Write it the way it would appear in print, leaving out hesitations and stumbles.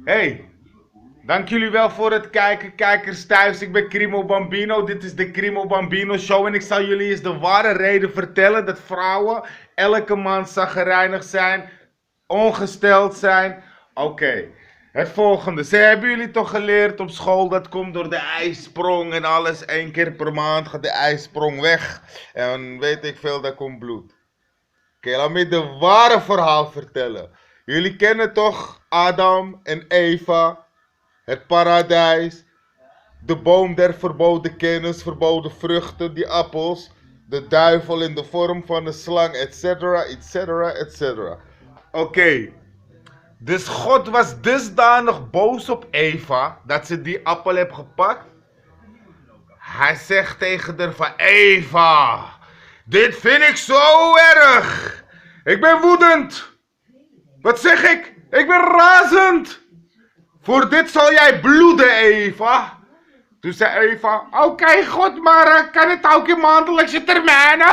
Hey, dank jullie wel voor het kijken, kijkers thuis. Ik ben Crimo Bambino. Dit is de Crimo Bambino Show. En ik zal jullie eens de ware reden vertellen dat vrouwen elke maand zagrijnig zijn, ongesteld zijn. Oké, het volgende. Ze hebben jullie toch geleerd op school, dat komt door de ijsprong en alles. 1 keer per maand gaat de ijsprong weg. En weet ik veel, daar komt bloed. Oké, laat me de ware verhaal vertellen. Jullie kennen toch Adam en Eva, het paradijs, de boom der verboden kennis, verboden vruchten, die appels, de duivel in de vorm van een slang, etc., etc., etc. Oké, dus God was dusdanig boos op Eva dat ze die appel heeft gepakt. Hij zegt tegen haar van Eva, dit vind ik zo erg. Ik ben woedend. Wat zeg ik? Ik ben razend. Voor dit zal jij bloeden, Eva. Toen zei Eva, oké, God, maar kan het ook in maandelijkse termijnen?